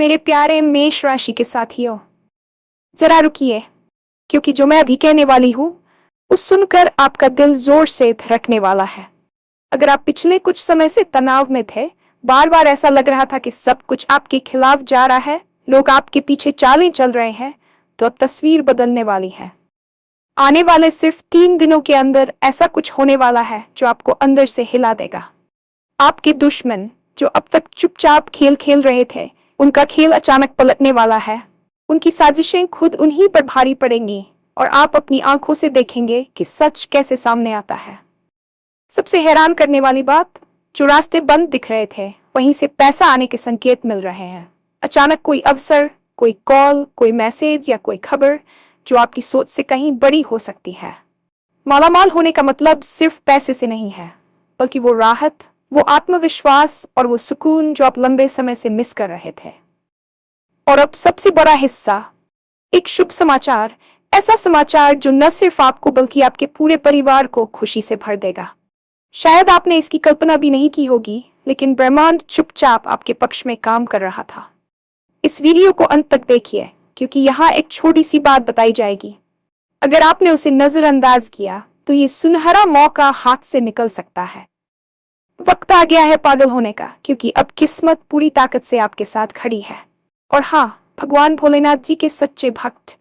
मेरे प्यारे मेष राशि के साथियों, जरा रुकिए, क्योंकि जो मैं अभी कहने वाली हूँ उस सुनकर आपका दिल जोर से धड़कने वाला है। अगर आप पिछले कुछ समय से तनाव में थे, बार बार ऐसा लग रहा था कि सब कुछ आपके खिलाफ जा रहा है, लोग आपके पीछे चालें चल रहे हैं, तो अब तस्वीर बदलने वाली है। आने वाले सिर्फ 3 दिनों के अंदर ऐसा कुछ होने वाला है जो आपको अंदर से हिला देगा। आपके दुश्मन जो अब तक चुपचाप खेल खेल रहे थे, उनका खेल अचानक पलटने वाला है। उनकी साजिशें खुद उन्हीं पर भारी पड़ेंगी और आप अपनी आंखों से देखेंगे कि सच कैसे सामने आता है। सबसे हैरान करने वाली बात, जो रास्ते बंद दिख रहे थे वहीं से पैसा आने के संकेत मिल रहे हैं। अचानक कोई अवसर, कोई कॉल, कोई मैसेज या कोई खबर जो आपकी सोच से कहीं बड़ी हो सकती है। मालामाल होने का मतलब सिर्फ पैसे से नहीं है, बल्कि वो राहत, वो आत्मविश्वास और वो सुकून जो आप लंबे समय से मिस कर रहे थे। और अब सबसे बड़ा हिस्सा, एक शुभ समाचार, ऐसा समाचार जो न सिर्फ आपको बल्कि आपके पूरे परिवार को खुशी से भर देगा। शायद आपने इसकी कल्पना भी नहीं की होगी, लेकिन ब्रह्मांड चुपचाप आपके पक्ष में काम कर रहा था। इस वीडियो को अंत तक देखिए, क्योंकि यहाँ एक छोटी सी बात बताई जाएगी। अगर आपने उसे नजरअंदाज किया तो ये सुनहरा मौका हाथ से निकल सकता है। वक्त आ गया है पागल होने का, क्योंकि अब किस्मत पूरी ताकत से आपके साथ खड़ी है। और हाँ, भगवान भोलेनाथ जी के सच्चे भक्त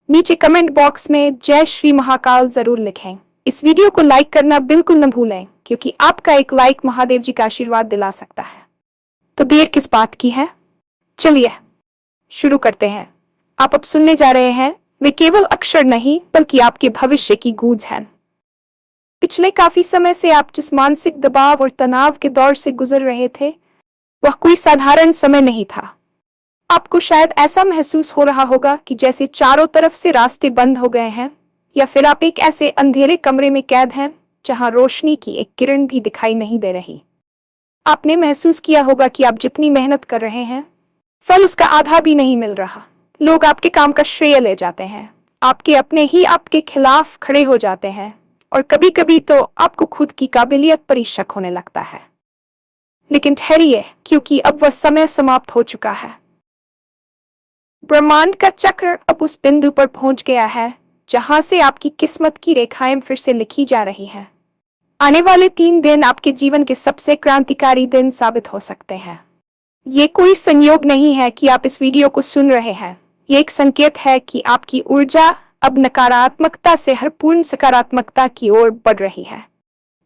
नीचे कमेंट बॉक्स में जय श्री महाकाल जरूर लिखें। इस वीडियो को लाइक करना बिल्कुल न भूलें, क्योंकि आपका एक लाइक महादेव जी का आशीर्वाद दिला सकता है। तो देर किस बात की है, चलिए शुरू करते हैं। आप अब सुनने जा रहे हैं, वे केवल अक्षर नहीं बल्कि आपके भविष्य की गूंज हैं। पिछले काफी समय से आप जिस मानसिक दबाव और तनाव के दौर से गुजर रहे थे, वह कोई साधारण समय नहीं था। आपको शायद ऐसा महसूस हो रहा होगा कि जैसे चारों तरफ से रास्ते बंद हो गए हैं, या फिर आप एक ऐसे अंधेरे कमरे में कैद हैं जहां रोशनी की एक किरण भी दिखाई नहीं दे रही। आपने महसूस किया होगा कि आप जितनी मेहनत कर रहे हैं, फल उसका आधा भी नहीं मिल रहा। लोग आपके काम का श्रेय ले जाते हैं, आपके अपने ही आपके खिलाफ खड़े हो जाते हैं, और कभी कभी तो आपको खुद की काबिलियत पर ही शक होने लगता है। लेकिन ठहरिए, क्योंकि अब वह समय समाप्त हो चुका है। ब्रह्मांड का चक्र अब उस बिंदु पर पहुंच गया है जहां से आपकी किस्मत की रेखाएं फिर से लिखी जा रही हैं। आने वाले 3 दिन आपके जीवन के सबसे क्रांतिकारी दिन साबित हो सकते हैं। ये कोई संयोग नहीं है कि आप इस वीडियो को सुन रहे हैं। ये एक संकेत है कि आपकी ऊर्जा अब नकारात्मकता से हर पूर्ण सकारात्मकता की ओर बढ़ रही है।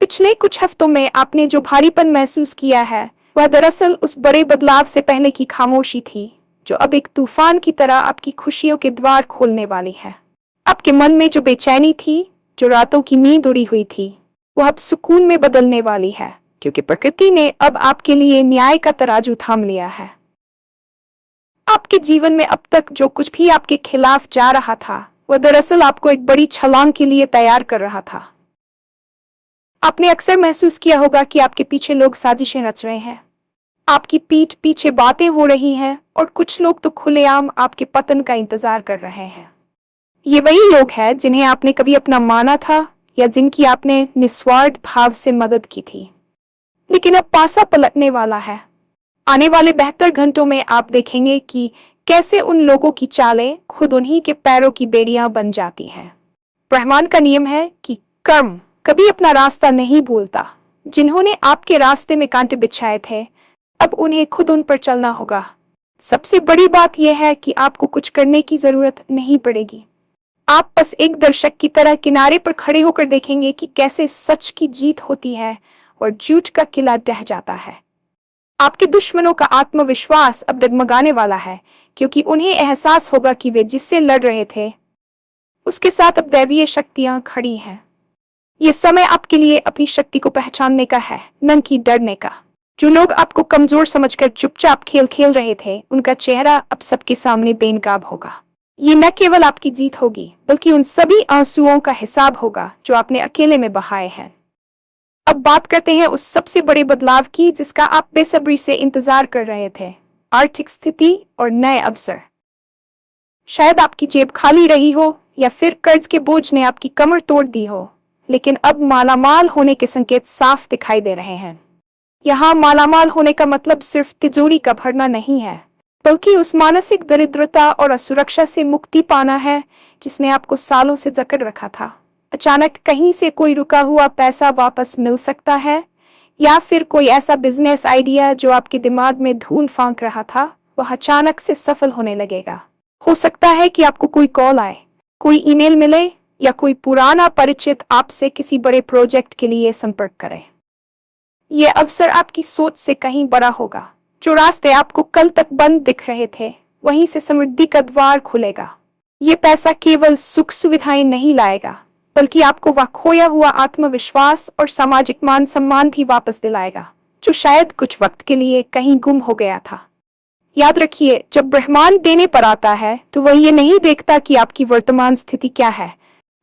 पिछले कुछ हफ्तों में आपने जो भारीपन महसूस किया है, वह दरअसल उस बड़े बदलाव से पहले की खामोशी थी, जो अब एक तूफान की तरह आपकी खुशियों के द्वार खोलने वाली है। आपके मन में जो बेचैनी थी, जो रातों की नींद उड़ी हुई थी, वह अब सुकून में बदलने वाली है, क्योंकि प्रकृति ने अब आपके लिए न्याय का तराजू थाम लिया है। आपके जीवन में अब तक जो कुछ भी आपके खिलाफ जा रहा था, वह दरअसल आपको एक बड़ी छलांग के लिए तैयार कर रहा था। आपने अक्सर महसूस किया होगा कि आपके पीछे लोग साजिशें रच रहे हैं, आपकी पीठ पीछे बातें हो रही हैं, और कुछ लोग तो खुलेआम आपके पतन का इंतजार कर रहे हैं। ये वही लोग हैं जिन्हें आपने कभी अपना माना था या जिनकी आपने निस्वार्थ भाव से मदद की थी। लेकिन अब पासा पलटने वाला है। आने वाले 72 घंटों में आप देखेंगे कि कैसे उन लोगों की चालें खुद उन्हीं के पैरों की बेड़ियां बन जाती हैं। ब्रह्मांड का नियम है कि कर्म कभी अपना रास्ता नहीं भूलता। जिन्होंने आपके रास्ते में कांटे बिछाए थे, अब उन्हें खुद उन पर चलना होगा। सबसे बड़ी बात यह है कि आपको कुछ करने की जरूरत नहीं पड़ेगी। आप बस एक दर्शक की तरह किनारे पर खड़े होकर देखेंगे कि कैसे सच की जीत होती है और झूठ का किला ढह जाता है। आपके दुश्मनों का आत्मविश्वास अब डगमगाने वाला है, क्योंकि उन्हें एहसास होगा कि वे जिससे लड़ रहे थे, उसके साथ अब दैवीय शक्तियां खड़ी हैं। ये समय आपके लिए अपनी शक्ति को पहचानने का है, न कि डरने का। जो लोग आपको कमजोर समझकर चुपचाप खेल खेल रहे थे, उनका चेहरा अब सबके सामने बेनकाब होगा। ये न केवल आपकी जीत होगी, बल्कि उन सभी आंसुओं का हिसाब होगा जो आपने अकेले में बहाए हैं। अब बात करते हैं उस सबसे बड़े बदलाव की जिसका आप बेसब्री से इंतजार कर रहे थे, आर्थिक स्थिति और नए अवसर। शायद आपकी जेब खाली रही हो, या फिर कर्ज के बोझ ने आपकी कमर तोड़ दी हो, लेकिन अब मालामाल होने के संकेत साफ दिखाई दे रहे हैं। यहाँ मालामाल होने का मतलब सिर्फ तिजोरी का भरना नहीं है, बल्कि उस मानसिक दरिद्रता और असुरक्षा से मुक्ति पाना है जिसने आपको सालों से जकड़ रखा था। अचानक कहीं से कोई रुका हुआ पैसा वापस मिल सकता है, या फिर कोई ऐसा बिजनेस आइडिया जो आपके दिमाग में धूल फांक रहा था, वह अचानक से सफल होने लगेगा। हो सकता है कि आपको कोई कॉल आए, कोई ईमेल मिले, या कोई पुराना परिचित आपसे किसी बड़े प्रोजेक्ट के लिए संपर्क करे। यह अवसर आपकी सोच से कहीं बड़ा होगा। जो रास्ते आपको कल तक बंद दिख रहे थे, वहीं से समृद्धि का द्वार खुलेगा। ये पैसा केवल सुख सुविधाएं नहीं लाएगा, बल्कि आपको वह खोया हुआ आत्मविश्वास और सामाजिक मान सम्मान भी वापस दिलाएगा, जो शायद कुछ वक्त के लिए कहीं गुम हो गया था। याद रखिए, जब ब्रह्मांड देने पर आता है तो वह ये नहीं देखता कि आपकी वर्तमान स्थिति क्या है,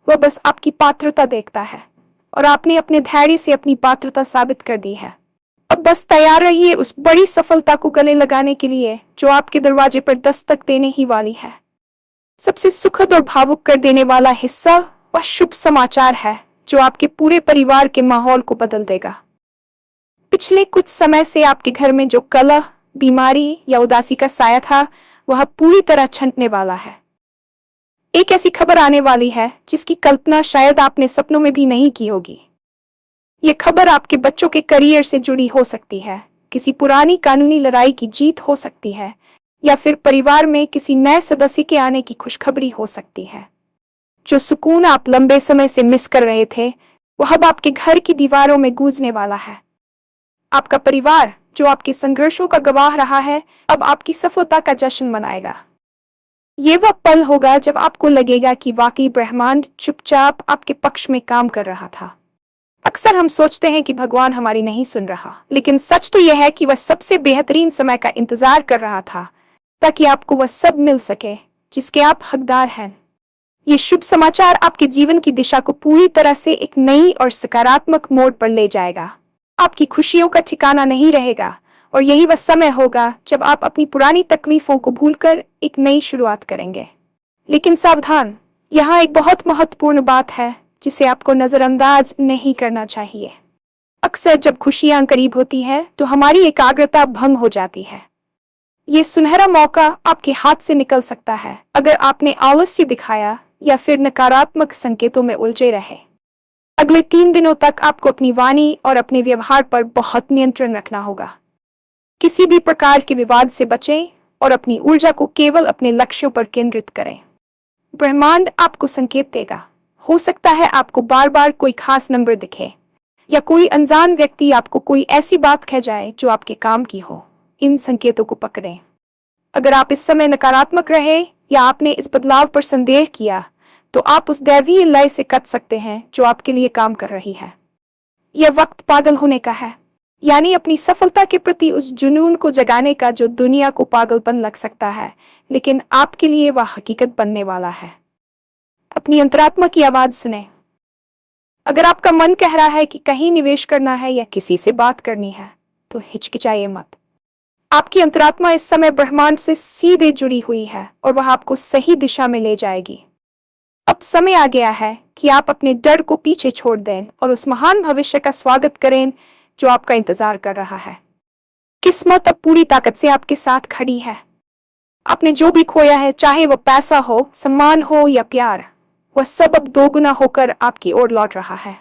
वह बस आपकी पात्रता देखता है, और आपने अपने धैर्य से अपनी पात्रता साबित कर दी है। अब बस तैयार रहिए उस बड़ी सफलता को गले लगाने के लिए जो आपके दरवाजे पर दस्तक देने ही वाली है। सबसे सुखद और भावुक कर देने वाला हिस्सा वह शुभ समाचार है जो आपके पूरे परिवार के माहौल को बदल देगा। पिछले कुछ समय से आपके घर में जो कलह, बीमारी या उदासी का साया था, वह पूरी तरह छंटने वाला है। एक ऐसी खबर आने वाली है जिसकी कल्पना शायद आपने सपनों में भी नहीं की होगी। ये खबर आपके बच्चों के करियर से जुड़ी हो सकती है, किसी पुरानी कानूनी लड़ाई की जीत हो सकती है, या फिर परिवार में किसी नए सदस्य के आने की खुशखबरी हो सकती है। जो सुकून आप लंबे समय से मिस कर रहे थे, वह अब आपके घर की दीवारों में गूंजने वाला है। आपका परिवार, जो आपके संघर्षों का गवाह रहा है, अब आपकी सफलता का जश्न मनाएगा। ये वह पल होगा जब आपको लगेगा कि वाकई ब्रह्मांड चुपचाप आपके पक्ष में काम कर रहा था। अक्सर हम सोचते हैं कि भगवान हमारी नहीं सुन रहा, लेकिन सच तो यह है कि वह सबसे बेहतरीन समय का इंतजार कर रहा था, ताकि आपको वह सब मिल सके जिसके आप हकदार हैं। ये शुभ समाचार आपके जीवन की दिशा को पूरी तरह से एक नई और सकारात्मक मोड़ पर ले जाएगा। आपकी खुशियों का ठिकाना नहीं रहेगा, और यही वह समय होगा जब आप अपनी पुरानी तकलीफों को भूलकर एक नई शुरुआत करेंगे। लेकिन सावधान, यहाँ एक बहुत महत्वपूर्ण बात है जिसे आपको नजरअंदाज नहीं करना चाहिए। अक्सर जब खुशियां करीब होती हैं, तो हमारी एकाग्रता भंग हो जाती है। ये सुनहरा मौका आपके हाथ से निकल सकता है अगर आपने आलस्य दिखाया या फिर नकारात्मक संकेतों में उलझे रहे। अगले 3 दिनों तक आपको अपनी वाणी और अपने व्यवहार पर बहुत नियंत्रण रखना होगा। किसी भी प्रकार के विवाद से बचें और अपनी ऊर्जा को केवल अपने लक्ष्यों पर केंद्रित करें। ब्रह्मांड आपको संकेत देगा। हो सकता है आपको बार बार कोई खास नंबर दिखे, या कोई अनजान व्यक्ति आपको कोई ऐसी बात कह जाए जो आपके काम की हो। इन संकेतों को पकड़ें। अगर आप इस समय नकारात्मक रहे या आपने इस बदलाव पर संदेह किया, तो आप उस दैवीय लय से कट सकते हैं जो आपके लिए काम कर रही है। यह वक्त पागल होने का है, यानी अपनी सफलता के प्रति उस जुनून को जगाने का जो दुनिया को पागलपन लग सकता है, लेकिन आपके लिए वह हकीकत बनने वाला है। अपनी अंतरात्मा की आवाज सुने। अगर आपका मन कह रहा है कि कहीं निवेश करना है या किसी से बात करनी है, तो हिचकिचाइए मत। आपकी अंतरात्मा इस समय ब्रह्मांड से सीधे जुड़ी हुई है और वह आपको सही दिशा में ले जाएगी। अब समय आ गया है कि आप अपने डर को पीछे छोड़ दें और उस महान भविष्य का स्वागत करें जो आपका इंतजार कर रहा है। किस्मत अब पूरी ताकत से आपके साथ खड़ी है। आपने जो भी खोया है, चाहे वह पैसा हो, सम्मान हो या प्यार, वह सब अब दोगुना होकर आपकी ओर लौट रहा है।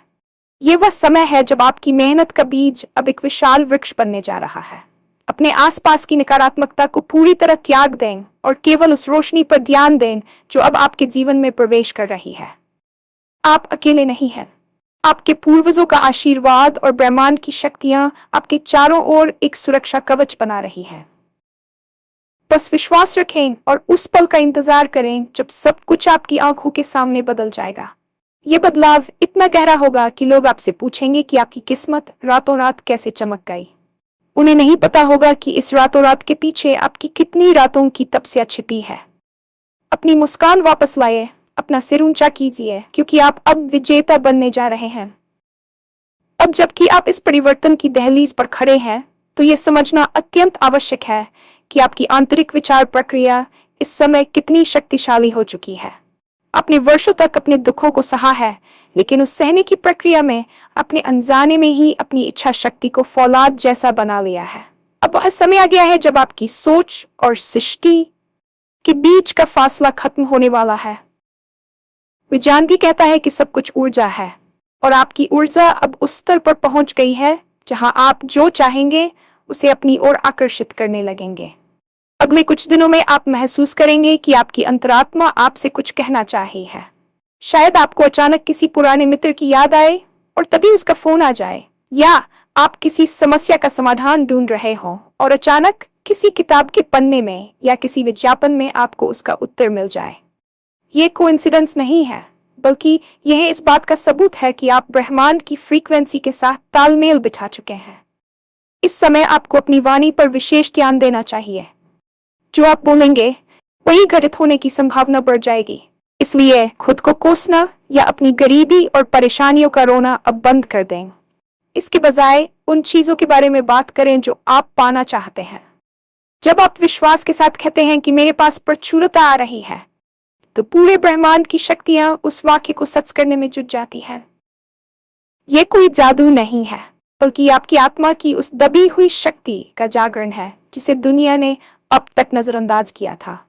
ये वह समय है जब आपकी मेहनत का बीज अब एक विशाल वृक्ष बनने जा रहा है। अपने आसपास की नकारात्मकता को पूरी तरह त्याग दें और केवल उस रोशनी पर ध्यान दें जो अब आपके जीवन में प्रवेश कर रही है। आप अकेले नहीं हैं। आपके पूर्वजों का आशीर्वाद और ब्रह्मांड की शक्तियां आपके चारों ओर एक सुरक्षा कवच बना रही हैं। बस विश्वास रखें और उस पल का इंतजार करें जब सब कुछ आपकी आंखों के सामने बदल जाएगा। ये बदलाव इतना गहरा होगा कि लोग आपसे पूछेंगे कि आपकी किस्मत रातों रात कैसे चमक गई। उन्हें नहीं पता होगा कि इस रातों रात के पीछे आपकी कितनी रातों की तपस्या छिपी है। अपनी मुस्कान वापस लाइए, अपना सिर ऊंचा कीजिए, क्योंकि आप अब विजेता बनने जा रहे हैं। अब जबकि आप इस परिवर्तन की दहलीज पर खड़े हैं, तो यह समझना अत्यंत आवश्यक है कि आपकी आंतरिक विचार प्रक्रिया इस समय कितनी शक्तिशाली हो चुकी है। आपने वर्षों तक अपने दुखों को सहा है, लेकिन उस सहने की प्रक्रिया में अपने अनजाने में ही अपनी इच्छा शक्ति को फौलाद जैसा बना लिया है। अब अब वह समय आ गया है जब आपकी सोच और सृष्टि के बीच का फासला खत्म होने वाला है। विज्ञान भी कहता है कि सब कुछ ऊर्जा है और आपकी ऊर्जा अब उस स्तर पर पहुंच गई है जहां आप जो चाहेंगे उसे अपनी ओर आकर्षित करने लगेंगे। अगले कुछ दिनों में आप महसूस करेंगे कि आपकी अंतरात्मा आपसे कुछ कहना चाही है। शायद आपको अचानक किसी पुराने मित्र की याद आए और तभी उसका फोन आ जाए, या आप किसी समस्या का समाधान ढूंढ रहे हो और अचानक किसी किताब के पन्ने में या किसी विज्ञापन में आपको उसका उत्तर मिल जाए। ये कोइंसिडेंस नहीं है, बल्कि यह इस बात का सबूत है कि आप ब्रह्मांड की फ्रीक्वेंसी के साथ तालमेल बिठा चुके हैं। इस समय आपको अपनी वाणी पर विशेष ध्यान देना चाहिए। जो आप बोलेंगे वही घटित होने की संभावना बढ़ जाएगी। इसलिए खुद को कोसना या अपनी गरीबी और परेशानियों का रोना अब बंद कर दें। इसके बजाय उन चीजों के बारे में बात करें जो आप पाना चाहते हैं। जब आप विश्वास के साथ कहते हैं कि मेरे पास प्रचुरता आ रही है, तो पूरे ब्रह्मांड की शक्तियां उस वाक्य को सच करने में जुट जाती हैं। यह कोई जादू नहीं है, बल्कि आपकी आत्मा की उस दबी हुई शक्ति का जागरण है जिसे दुनिया ने अब तक नजरअंदाज किया था।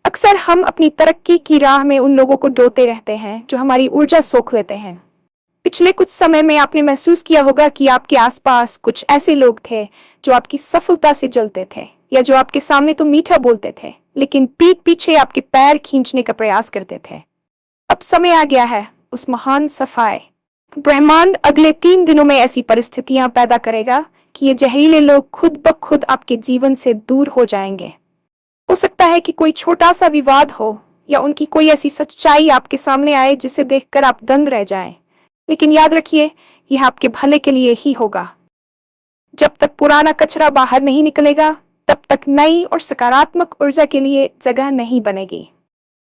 अक्सर हम अपनी तरक्की की राह में उन लोगों को डोते रहते हैं जो हमारी ऊर्जा सोख लेते हैं। पिछले कुछ समय में आपने महसूस किया होगा कि आपके आसपास कुछ ऐसे लोग थे जो आपकी सफलता से जलते थे, या जो आपके सामने तो मीठा बोलते थे लेकिन पीठ पीछे आपके पैर खींचने का प्रयास करते थे। अब समय आ गया है उस महान सफाई। ब्रह्मांड अगले 3 दिनों में ऐसी परिस्थितियां पैदा करेगा कि ये जहरीले लोग खुद ब खुद आपके जीवन से दूर हो जाएंगे। हो सकता है कि कोई छोटा सा विवाद हो या उनकी कोई ऐसी सच्चाई आपके सामने आए जिसे देखकर आप दंग रह जाएं। लेकिन याद रखिए, यह आपके भले के लिए ही होगा। जब तक पुराना कचरा बाहर नहीं निकलेगा, तब तक नई और सकारात्मक ऊर्जा के लिए जगह नहीं बनेगी।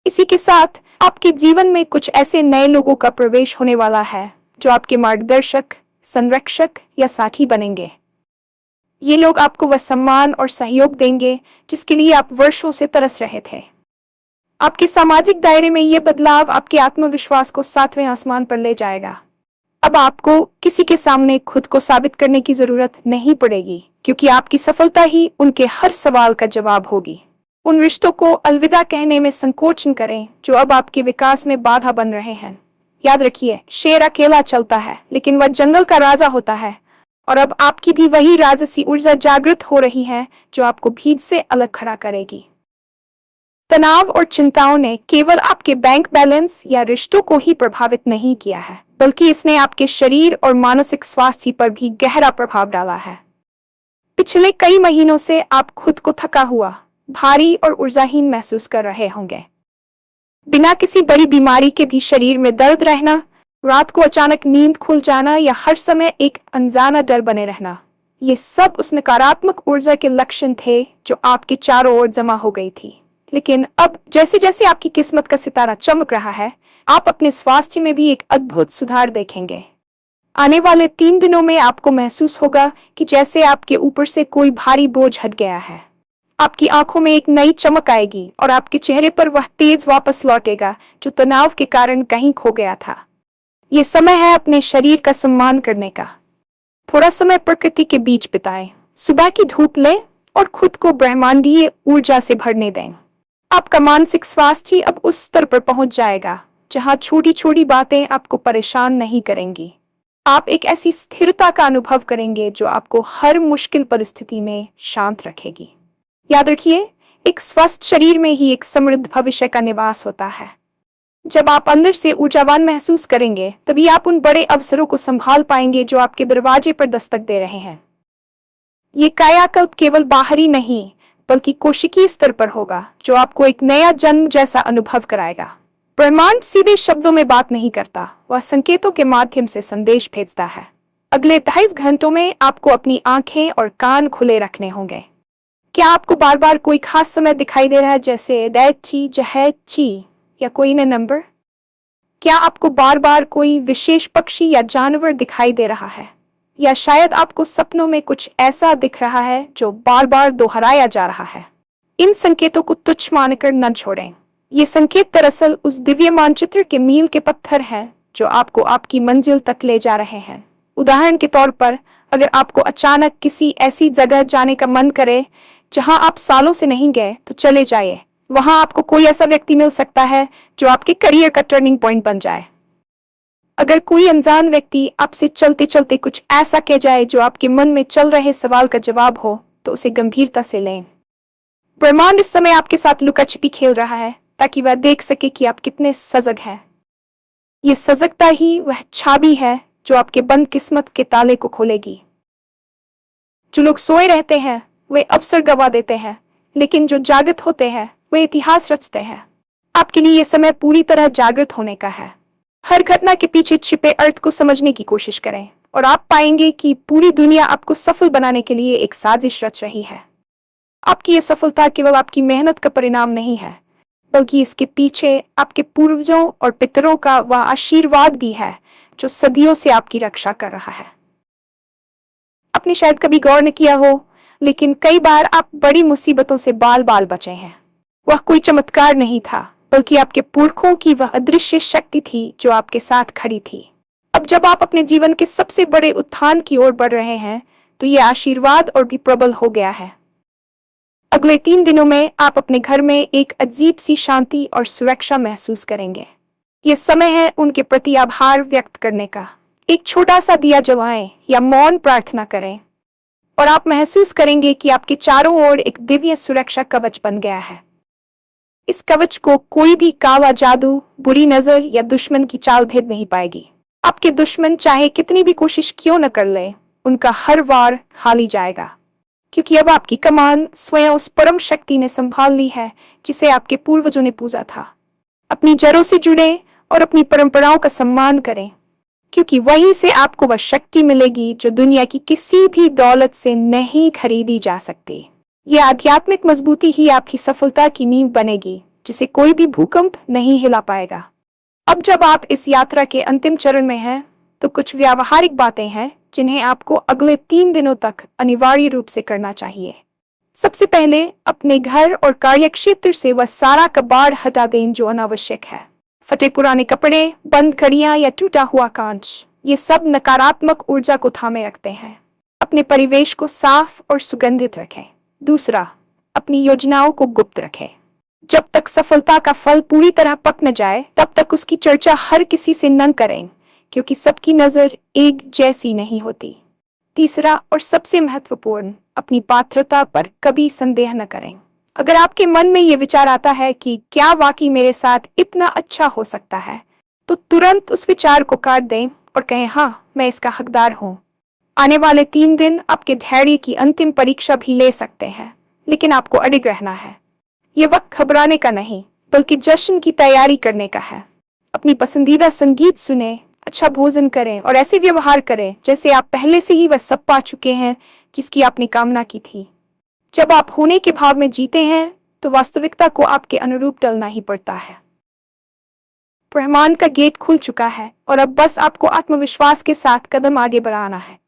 इसी के साथ आपके जीवन में कुछ ऐसे नए लोगों का प्रवेश होने वाला है जो आपके मार्गदर्शक, संरक्षक या साथी बनेंगे। ये लोग आपको वह सम्मान और सहयोग देंगे जिसके लिए आप वर्षों से तरस रहे थे। आपके सामाजिक दायरे में यह बदलाव आपके आत्मविश्वास को 7वें आसमान पर ले जाएगा। अब आपको किसी के सामने खुद को साबित करने की जरूरत नहीं पड़ेगी, क्योंकि आपकी सफलता ही उनके हर सवाल का जवाब होगी। उन रिश्तों को अलविदा कहने में संकोच न करें जो अब आपके विकास में बाधा बन रहे हैं। याद रखिए, शेर अकेला चलता है लेकिन वह जंगल का राजा होता है, और अब आपकी भी वही राजसी ऊर्जा जागृत हो रही है जो आपको भीड़ से अलग खड़ा करेगी। तनाव और चिंताओं ने केवल आपके बैंक बैलेंस या रिश्तों को ही प्रभावित नहीं किया है, बल्कि इसने आपके शरीर और मानसिक स्वास्थ्य पर भी गहरा प्रभाव डाला है। पिछले कई महीनों से आप खुद को थका हुआ, भारी और ऊर्जाहीन महसूस कर रहे होंगे। बिना किसी बड़ी बीमारी के भी शरीर में दर्द रहना, रात को अचानक नींद खुल जाना या हर समय एक अनजाना डर बने रहना, ये सब उस नकारात्मक ऊर्जा के लक्षण थे जो आपके चारों ओर जमा हो गई थी। लेकिन अब जैसे जैसे आपकी किस्मत का सितारा चमक रहा है, आप अपने स्वास्थ्य में भी एक अद्भुत सुधार देखेंगे। आने वाले 3 दिनों में आपको महसूस होगा कि जैसे आपके ऊपर से कोई भारी बोझ हट गया है। आपकी आंखों में एक नई चमक आएगी और आपके चेहरे पर वह तेज वापस लौटेगा जो तनाव के कारण कहीं खो गया था। ये समय है अपने शरीर का सम्मान करने का। थोड़ा समय प्रकृति के बीच बिताएं, सुबह की धूप लें और खुद को ब्रह्मांडीय ऊर्जा से भरने दें। आपका मानसिक स्वास्थ्य अब उस स्तर पर पहुंच जाएगा जहां छोटी छोटी बातें आपको परेशान नहीं करेंगी। आप एक ऐसी स्थिरता का अनुभव करेंगे जो आपको हर मुश्किल परिस्थिति में शांत रखेगी। याद रखिए, एक स्वस्थ शरीर में ही एक समृद्ध भविष्य का निवास होता है। जब आप अंदर से ऊर्जावान महसूस करेंगे, तभी आप उन बड़े अवसरों को संभाल पाएंगे जो आपके दरवाजे पर दस्तक दे रहे हैं। ये कायाकल्प केवल बाहरी नहीं, बल्कि कोशिकीय स्तर पर होगा, जो आपको एक नया जन्म जैसा अनुभव कराएगा। ब्रह्मांड सीधे शब्दों में बात नहीं करता, वह संकेतों के माध्यम से संदेश भेजता है। अगले 28 घंटों में आपको अपनी आंखें और कान खुले रखने होंगे। क्या आपको बार बार कोई खास समय दिखाई दे रहा है, जैसे दैची, जहची या कोई न नंबर? क्या आपको बार बार कोई विशेष पक्षी या जानवर दिखाई दे रहा है, या शायद आपको सपनों में कुछ ऐसा दिख रहा है जो बार बार दोहराया जा रहा है? इन संकेतों को तुच्छ मानकर न छोड़ें। ये संकेत दरअसल उस दिव्य मानचित्र के मील के पत्थर हैं जो आपको आपकी मंजिल तक ले जा रहे हैं। उदाहरण के तौर पर, अगर आपको अचानक किसी ऐसी जगह जाने का मन करे जहां आप सालों से नहीं गए, तो चले जाइए। वहां आपको कोई ऐसा व्यक्ति मिल सकता है जो आपके करियर का टर्निंग पॉइंट बन जाए। अगर कोई अनजान व्यक्ति आपसे चलते चलते कुछ ऐसा कह जाए जो आपके मन में चल रहे सवाल का जवाब हो, तो उसे गंभीरता से लें। ब्रह्मांड इस समय आपके साथ लुका छिपी खेल रहा है ताकि वह देख सके कि आप कितने सजग हैं। ये सजगता ही वह चाबी है जो आपके बंद किस्मत के ताले को खोलेगी। जो लोग सोए रहते हैं वे अवसर गवा देते हैं, लेकिन जो जागृत होते हैं वे इतिहास रचते हैं। आपके लिए यह समय पूरी तरह जागृत होने का है। हर घटना के पीछे छिपे अर्थ को समझने की कोशिश करें और आप पाएंगे कि पूरी दुनिया आपको सफल बनाने के लिए एक साजिश रच रही है। आपकी यह सफलता केवल आपकी मेहनत का परिणाम नहीं है, बल्कि इसके पीछे आपके पूर्वजों और पितरों का वह आशीर्वाद भी है जो सदियों से आपकी रक्षा कर रहा है। आपने शायद कभी गौर न किया हो, लेकिन कई बार आप बड़ी मुसीबतों से बाल बाल बचे हैं। वह कोई चमत्कार नहीं था, बल्कि आपके पुरखों की वह अदृश्य शक्ति थी जो आपके साथ खड़ी थी। अब जब आप अपने जीवन के सबसे बड़े उत्थान की ओर बढ़ रहे हैं, तो यह आशीर्वाद और भी प्रबल हो गया है। अगले 3 दिनों में आप अपने घर में एक अजीब सी शांति और सुरक्षा महसूस करेंगे। यह समय है उनके प्रति आभार व्यक्त करने का। एक छोटा सा दिया जलाएं या मौन प्रार्थना करें और आप महसूस करेंगे कि आपके चारों ओर एक दिव्य सुरक्षा कवच बन गया है। इस कवच को कोई भी काला जादू, बुरी नजर या दुश्मन की चाल भेद नहीं पाएगी। आपके दुश्मन चाहे कितनी भी कोशिश क्यों न कर ले, उनका हर वार हाली जाएगा, क्योंकि अब आपकी कमान स्वयं उस परम शक्ति ने संभाल ली है जिसे आपके पूर्वजों ने पूजा था। अपनी जड़ों से जुड़े और अपनी परंपराओं का सम्मान करें, क्योंकि वहीं से आपको वह शक्ति मिलेगी जो दुनिया की किसी भी दौलत से नहीं खरीदी जा सकती। यह आध्यात्मिक मजबूती ही आपकी सफलता की नींव बनेगी, जिसे कोई भी भूकंप नहीं हिला पाएगा। अब जब आप इस यात्रा के अंतिम चरण में हैं, तो कुछ व्यावहारिक बातें हैं जिन्हें आपको अगले 3 दिनों तक अनिवार्य रूप से करना चाहिए। सबसे पहले अपने घर और कार्यक्षेत्र से वह सारा कबाड़ हटा दें जो अनावश्यक है। फटे पुराने कपड़े, बंद घड़ियां या टूटा हुआ कांच, ये सब नकारात्मक ऊर्जा को थामे रखते हैं। अपने परिवेश को साफ और सुगंधित रखें। दूसरा, अपनी योजनाओं को गुप्त रखें। जब तक सफलता का फल पूरी तरह पक न जाए, तब तक उसकी चर्चा हर किसी से न करें, क्योंकि सबकी नजर एक जैसी नहीं होती। तीसरा और सबसे महत्वपूर्ण, अपनी पात्रता पर कभी संदेह न करें। अगर आपके मन में यह विचार आता है कि क्या वाकई मेरे साथ इतना अच्छा हो सकता है, तो तुरंत उस विचार को काट दें और कहें, हाँ, मैं इसका हकदार हूँ। आने वाले 3 दिन आपके धैर्य की अंतिम परीक्षा भी ले सकते हैं, लेकिन आपको अडिग रहना है। ये वक्त घबराने का नहीं, बल्कि जश्न की तैयारी करने का है। अपनी पसंदीदा संगीत सुने, अच्छा भोजन करें और ऐसे व्यवहार करें जैसे आप पहले से ही वह सब पा चुके हैं जिसकी आपने कामना की थी। जब आप होने के भाव में जीते हैं, तो वास्तविकता को आपके अनुरूप टलना ही पड़ता है। ब्रह्मांड का गेट खुल चुका है और अब बस आपको आत्मविश्वास के साथ कदम आगे बढ़ाना है।